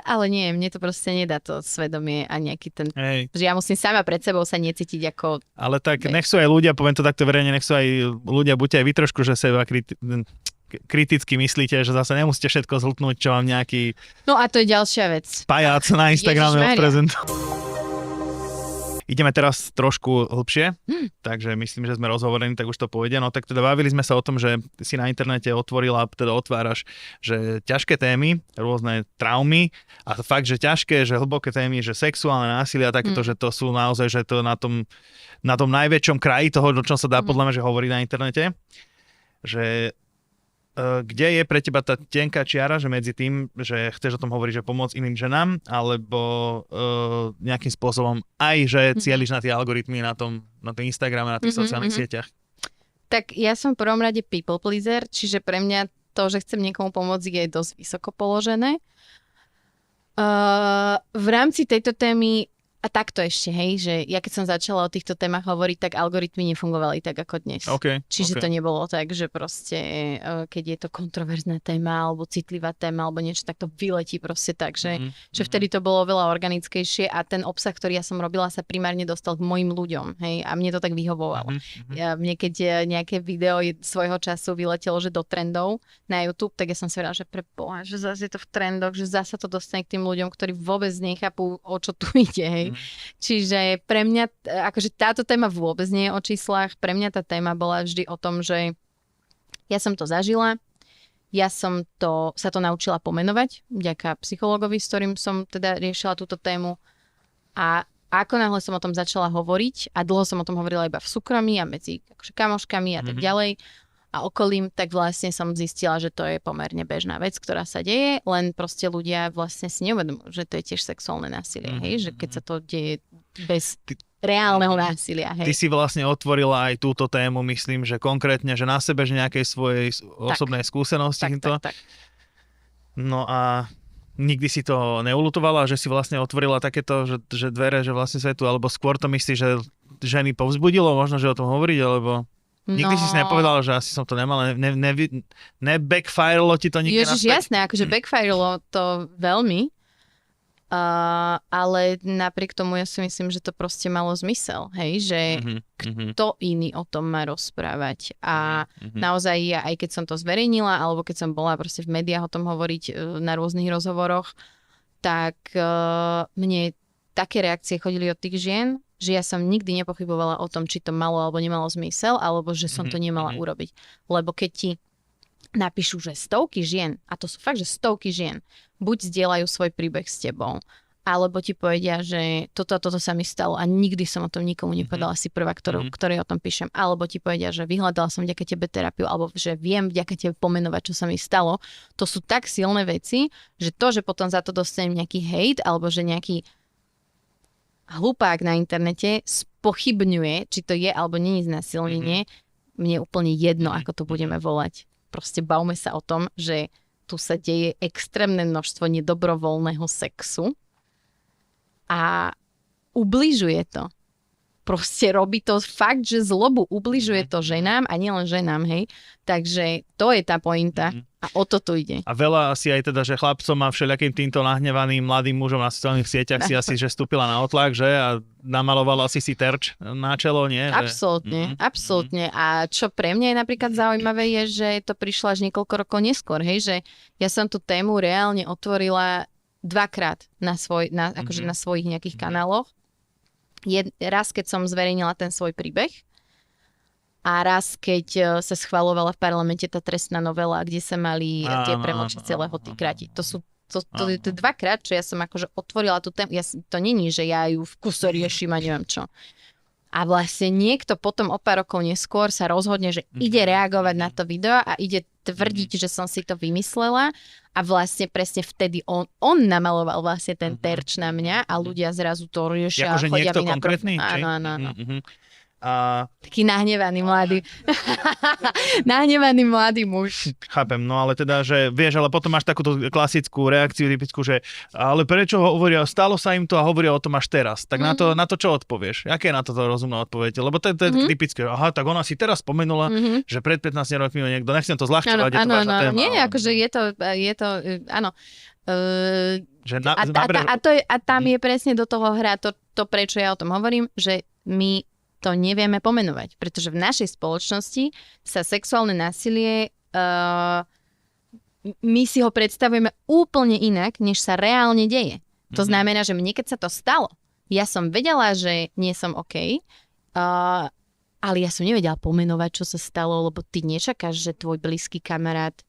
ale nie, mne to proste nedá to svedomie a nejaký ten... Hej. Že ja musím sama pred sebou sa necítiť ako... Ale tak nech sú aj ľudia, poviem to takto verejne, nech sú aj ľudia, buďte aj vy trošku, že seba kriticky myslíte, že zase nemusíte všetko zhltnúť, čo vám nejaký... No a to je ďalšia vec. Pajac na Instagrame odprezentuje. Ideme teraz trošku hlbšie, takže myslím, že sme rozhovorení, tak už to pôjde. No tak teda bavili sme sa o tom, že si na internete teda otváraš, že ťažké témy, rôzne traumy a fakt, že ťažké, že hlboké témy, že sexuálne násilie a takéto, že to sú naozaj, že to na tom najväčšom kraji toho, o čom sa dá podľa mňa, že hovoriť na internete, že kde je pre teba tá tenká čiara, že medzi tým, že chceš o tom hovoriť, že pomôcť iným ženám, alebo nejakým spôsobom aj, že cieliš na tie algoritmy na tom Instagrame, na tých sociálnych sieťach? Tak ja som v prvom rade people pleaser, čiže pre mňa to, že chcem niekomu pomôcť, je dosť vysoko položené. V rámci tejto témy a takto ešte, hej, že ja keď som začala o týchto témach hovoriť, tak algoritmy nefungovali tak ako dnes. Čiže to nebolo tak, že proste, keď je to kontroverzná téma alebo citlivá téma alebo niečo, tak to vyletí proste tak, že vtedy to bolo veľa organickejšie a ten obsah, ktorý ja som robila, sa primárne dostal k mojim ľuďom, hej, a mne to tak vyhovovalo. Mne keď nejaké video svojho času vyletelo, že do trendov na YouTube, tak ja som si vedela, že preboha, že zase je to v trendoch, že zase to dostane k tým ľuďom, ktorí vôbec nechápu, o čo tu ide, hej. Čiže pre mňa, akože táto téma vôbec nie je o číslach, pre mňa tá téma bola vždy o tom, že ja som to zažila, ja som sa to naučila pomenovať, vďaka psychologovi, s ktorým som teda riešila túto tému a ako náhle som o tom začala hovoriť a dlho som o tom hovorila iba v súkromí a medzi akože kamoškami a tak ďalej a okolím, tak vlastne som zistila, že to je pomerne bežná vec, ktorá sa deje, len proste ľudia vlastne si neuvedomujú, že to je tiež sexuálne násilie, hej, že keď sa to deje bez reálneho násilia, hej. Ty si vlastne otvorila aj túto tému, myslím, že konkrétne, že na sebe, že nejakej svojej osobnej skúsenosti. Tak. No a nikdy si to neulutovala, že si vlastne otvorila takéto, že dvere, že vlastne svetu, alebo skôr to myslíš, že ženy povzbudilo možno, že o tom hovoriť, alebo... Nikdy si nepovedala, že asi som to nemala, nebackfirelo ti to nikdy naspäť? Ježiš, jasné, akože backfirelo to veľmi, ale napriek tomu ja si myslím, že to proste malo zmysel, hej, že kto iný o tom má rozprávať a naozaj ja, aj keď som to zverejnila, alebo keď som bola proste v médiách o tom hovoriť na rôznych rozhovoroch, tak mne také reakcie chodili od tých žien, že ja som nikdy nepochybovala o tom, či to malo alebo nemalo zmysel, alebo že som to nemala urobiť. Lebo keď ti napíšu, že stovky žien, a to sú fakt, že stovky žien, buď zdieľajú svoj príbeh s tebou, alebo ti povedia, že toto a toto sa mi stalo a nikdy som o tom nikomu nepovedala, si prvá, ktorej o tom píšem. Alebo ti povedia, že vyhľadala som vďaka tebe terapiu, alebo že viem vďaka tebe pomenovať, čo sa mi stalo. To sú tak silné veci, že to, že potom za to dostanem nejaký hejt, alebo že nejaký hlupák na internete spochybňuje, či to je alebo nie je znásilnenie, mne je úplne jedno, ako to budeme volať. Proste bavme sa o tom, že tu sa deje extrémne množstvo nedobrovoľného sexu a ubližuje to. Proste robí to fakt, že zlobu ubližuje to ženám a nielen ženám, hej. Takže to je tá pointa a o to tu ide. A veľa asi aj teda, že chlapcom a všelijakým týmto nahnevaným mladým mužom na sociálnych sieťach si asi, že vstúpila na otlak, že? A namalovala si terč na čelo, nie? Absolútne, absolútne. A čo pre mňa je napríklad zaujímavé je, že to prišlo až niekoľko rokov neskôr, hej, že ja som tú tému reálne otvorila dvakrát akože na svojich nejakých kanáloch. Raz, keď som zverejnila ten svoj príbeh a raz, keď sa schvaľovala v parlamente tá trestná novela, kde sa mali tie premlčacie lehoty krátiť. To sú dvakrát, čo ja som akože otvorila tú tému. To není, že ja ju v kuse riešim a neviem čo. A vlastne niekto potom o pár rokov neskôr sa rozhodne, že ide reagovať na to video a ide tvrdiť, že som si to vymyslela a vlastne presne vtedy on namaloval vlastne ten terč na mňa a ľudia zrazu to riešia. Akože niekto konkrétny? Áno. Taký nahnevaný mladý. Nahnevaný mladý muž. Chápem, no ale teda, že vieš, ale potom máš takúto klasickú reakciu typickú, že ale prečo hovoria, stalo sa im to a hovoria o tom až teraz. Tak na to čo odpovieš? Aké je na to rozumná odpoveď? Lebo to je typické. Aha, tak ona si teraz spomenula, že pred 15 rokmi niekto, nechcem to zľahčovať, je to vážna téma. Nie, akože je to áno. A tam je presne do toho hra to, prečo ja o tom hovorím, že my to nevieme pomenovať, pretože v našej spoločnosti sa sexuálne násilie, my si ho predstavujeme úplne inak, než sa reálne deje. To znamená, že mne, keď sa to stalo, ja som vedela, že nie som OK, ale ja som nevedela pomenovať, čo sa stalo, lebo ty nečakáš, že tvoj blízky kamarát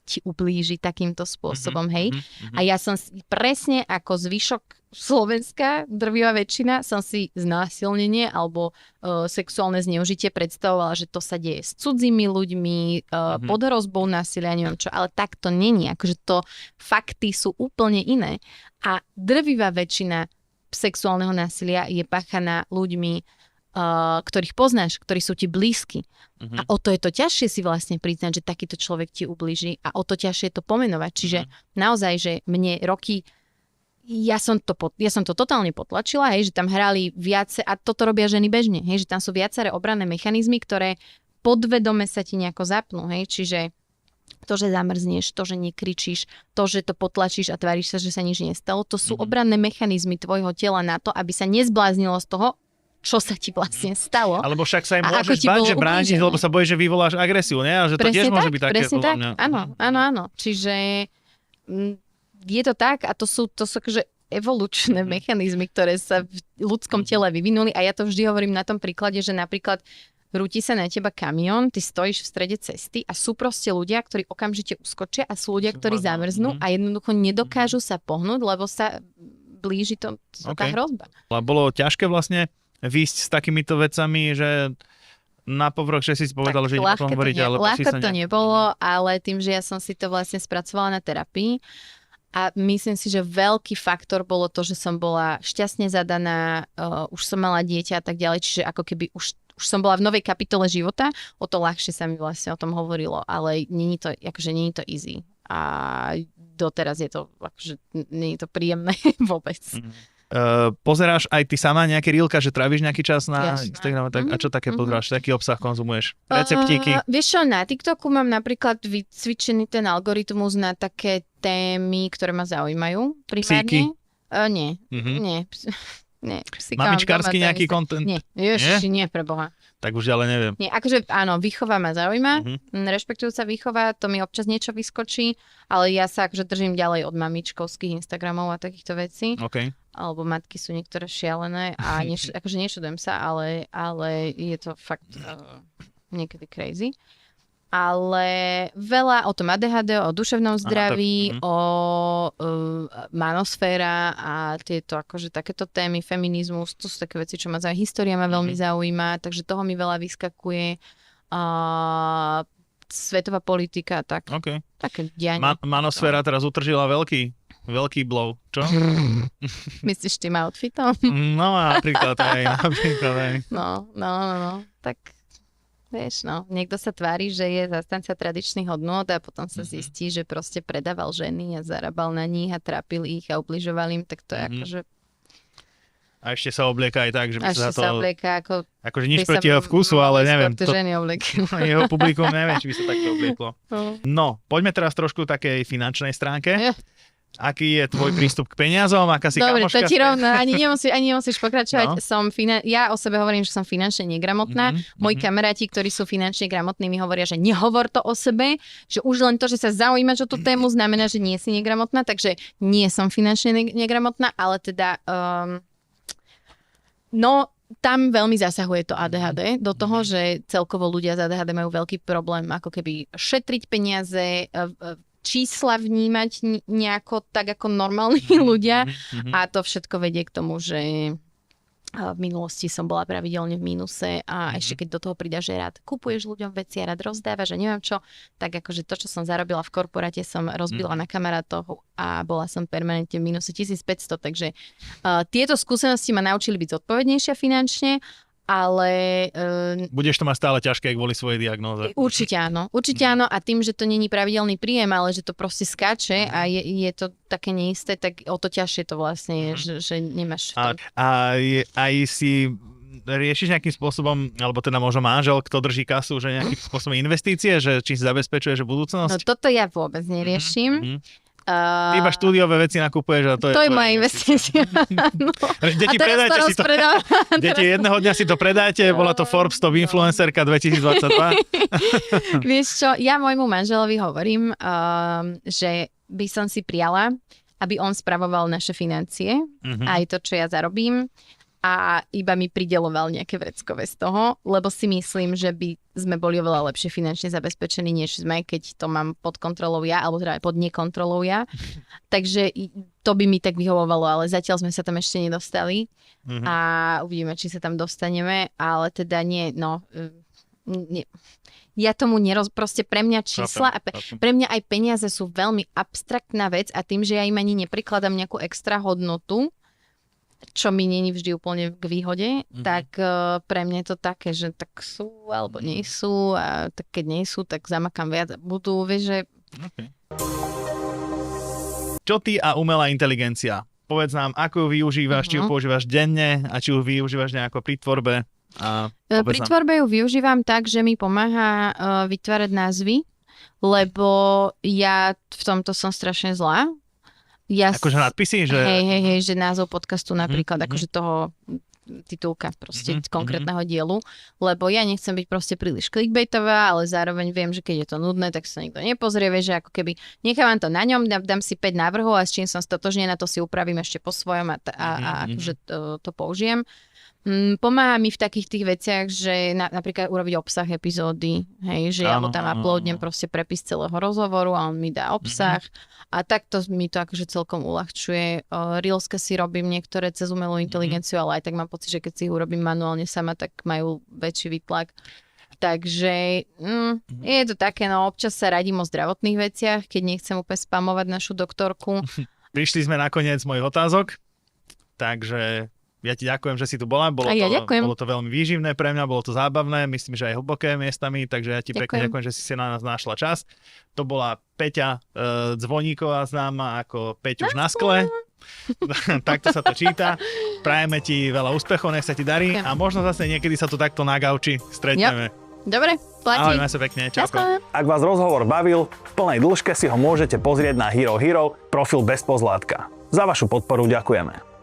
ti ublíži takýmto spôsobom, hej. A ja som presne ako zvyšok Slovenska, drvivá väčšina, som si znásilnenie alebo sexuálne zneužitie predstavovala, že to sa deje s cudzými ľuďmi, pod hrozbou násilia, neviem čo, ale tak to není. Akože to fakty sú úplne iné. A drvivá väčšina sexuálneho násilia je páchaná ľuďmi, ktorých poznáš, ktorí sú ti blízky. A o to je to ťažšie si vlastne priznať, že takýto človek ti ublíži a o to ťažšie je to pomenovať. Čiže naozaj, že mne roky, ja som to totálne potlačila, hej, že tam hrali viace, a toto robia ženy bežne, hej, že tam sú viaceré obranné mechanizmy, ktoré podvedome sa ti nejako zapnú, hej, čiže to, že zamrzneš, to, že nekričíš, to, že to potlačíš a tváriš sa, že sa nič nestalo, to sú obranné mechanizmy tvojho tela na to, aby sa nezbláznilo z toho, čo sa ti vlastne stalo. Alebo však sa im môžeš bať, že brániš, lebo sa bojíš, že vyvoláš agresiu, ne? A že to tiež môže byť také. Presne tak, áno. Čiže je to tak a to sú akože evolučné mechanizmy, ktoré sa v ľudskom tele vyvinuli a ja to vždy hovorím na tom príklade, že napríklad rúti sa na teba kamión, ty stojíš v strede cesty a sú proste ľudia, ktorí okamžite uskočia a sú ľudia, ktorí zamrznú a jednoducho nedokážu sa pohnúť, lebo sa blíži tá hrozba. Bolo ťažké vlastne výjsť s takýmito vecami, že na povrch, že si povedal, že ľahko to nebolo, ale tým, že ja som si to vlastne spracovala na terapii a myslím si, že veľký faktor bolo to, že som bola šťastne zadaná, už som mala dieťa a tak ďalej, čiže ako keby už som bola v novej kapitole života, o to ľahšie sa mi vlastne o tom hovorilo, ale nie je to easy a doteraz je to, akože nie je to príjemné vôbec. Pozeráš aj ty sama nejaké reelka, že tráviš nejaký čas na Instagrame, tak, a čo také pozeráš? Taký obsah konzumuješ? Receptíky? Vieš čo, na TikToku mám napríklad vycvičený ten algoritmus na také témy, ktoré ma zaujímajú. Psíky? Nie. Mamičkársky nejaký content? Nie, ježiši, nie, preboha. Tak už ďalej neviem. Nie, akože áno, výchova ma zaujíma, rešpektujúca výchova, to mi občas niečo vyskočí, ale ja sa akože držím ďalej od mamičkovských Instagramov a takýchto vecí. Okay. Alebo matky sú niektoré šialené a akože nečudujem sa, ale je to fakt niekedy crazy. ale veľa o tom ADHD, o duševnom zdraví, o manosféra a tieto akože takéto témy, feminizmus, to sú také veci, čo ma zaujíma. História ma veľmi zaujíma, takže toho mi veľa vyskakuje. Svetová politika, tak. Okay. Také dianie. Manosféra teraz utržila veľký blow, čo? Myslíš tým outfitom? No, napríklad aj. No. Tak, vieš, no. Niekto sa tvári, že je zastanca tradičných hodnôt a potom sa zistí, že proste predával ženy a zarábal na nich a trápil ich a ubližoval im, tak to je akože... A ešte sa oblieka aj tak, že by sa to... oblieka ako... Akože nič proti jeho vkusu, ale neviem. To ženy obliekajú. Jeho publikum neviem, či by sa takto oblieklo. No, poďme teraz trošku takej finančnej stránke. Aký je tvoj prístup k peniazom? Aká si dobre, kamoška? To ti rovno, ani nemusíš pokračovať. No. Ja o sebe hovorím, že som finančne negramotná. Moji kamaráti, ktorí sú finančne gramotní, mi hovoria, že nehovor to o sebe, že už len to, že sa zaujímaš o tú tému, znamená, že nie si negramotná, takže nie som finančne negramotná, ale teda... No, tam veľmi zasahuje to ADHD do toho, že celkovo ľudia z ADHD majú veľký problém ako keby šetriť peniaze, čísla vnímať nejako tak ako normálni ľudia a to všetko vedie k tomu, že v minulosti som bola pravidelne v mínuse a ešte keď do toho pridáš, že rád kupuješ ľuďom veci a rád rozdávaš a neviem čo, tak akože to, čo som zarobila v korporáte, som rozbila na kamarátov a bola som permanentne v mínuse 1500, takže tieto skúsenosti ma naučili byť zodpovednejšia finančne, ale... Budeš to mať stále ťažké kvôli svojej diagnóze. Určite áno a tým, že to není pravidelný príjem, ale že to proste skáče a je to také neisté, tak o to ťažšie to vlastne je, že nemáš... Aj si riešiš nejakým spôsobom, alebo teda možno manžel, kto drží kasu, že nejakým spôsobom investície, že či si zabezpečuješ budúcnosť? No toto ja vôbec neriešim. Ty iba štúdiové veci nakupuješ a to je moja investícia. No. Deti, predajte si to. Deti, jedného dňa si to predáte, bola to Forbes Top Influencerka 2022. Vieš čo, ja môjmu manželovi hovorím, že by som si prijala, aby on spravoval naše financie, aj to, čo ja zarobím, a iba mi prideloval nejaké vreckové z toho, lebo si myslím, že by sme boli oveľa lepšie finančne zabezpečení, než sme, keď to mám pod kontrolou ja, alebo teda pod nekontrolou ja. Takže to by mi tak vyhovovalo, ale zatiaľ sme sa tam ešte nedostali a uvidíme, či sa tam dostaneme, ale teda nie. Ja tomu proste pre mňa čísla a pre mňa aj peniaze sú veľmi abstraktná vec a tým, že ja im ani neprikladám nejakú extra hodnotu, čo mi není vždy úplne k výhode, tak pre mňa je to také, že tak sú alebo nie sú a tak keď nie sú, tak zamakám viac. Budú, vieš, že... Okay. Čo ty a umelá inteligencia? Povedz nám, ako ju využívaš, či ju používaš denne a či ju využívaš nejako pri tvorbe? Pri tvorbe ju využívam tak, že mi pomáha vytvárať názvy, lebo ja v tomto som strašne zlá. Akože nadpisy? Že... Hej, že názov podcastu napríklad, akože toho titulka proste konkrétneho dielu, lebo ja nechcem byť proste príliš clickbaitová, ale zároveň viem, že keď je to nudné, tak sa nikto nepozrie, vieš, že ako keby nechávam to na ňom, dám si 5 návrhov a s čím som stotožnená, to si upravím ešte po svojom a akože to použijem. Pomáha mi v takých tých veciach, že napríklad urobiť obsah epizódy, hej, že ja mu tam uploadnem proste prepis celého rozhovoru a on mi dá obsah a takto mi to akože celkom uľahčuje. Reelska si robím niektoré cez umelú inteligenciu, ale aj tak mám pocit, že keď si ich urobím manuálne sama, tak majú väčší výtlak. Takže je to také, no občas sa radím o zdravotných veciach, keď nechcem úplne spamovať našu doktorku. Prišli sme nakoniec mojich otázok, takže... Ja ti ďakujem, že si tu bola. Bolo to veľmi výživné pre mňa, bolo to zábavné, myslím, že aj hlboké miestami, takže ja ti pekne ďakujem, že si na nás našla čas. To bola Peťa Zvoníková, známa ako Peťuš na skle. Takto sa to číta. Prajeme ti veľa úspechov, nech sa ti darí a možno zase niekedy sa tu takto na gauči stretneme. Dobre, platí. Ahoj, sa pekne, čauko. Ak vás rozhovor bavil, v plnej dĺžke si ho môžete pozrieť na Hero Hero, profil bez pozlátka. Za vašu podporu ďakujeme.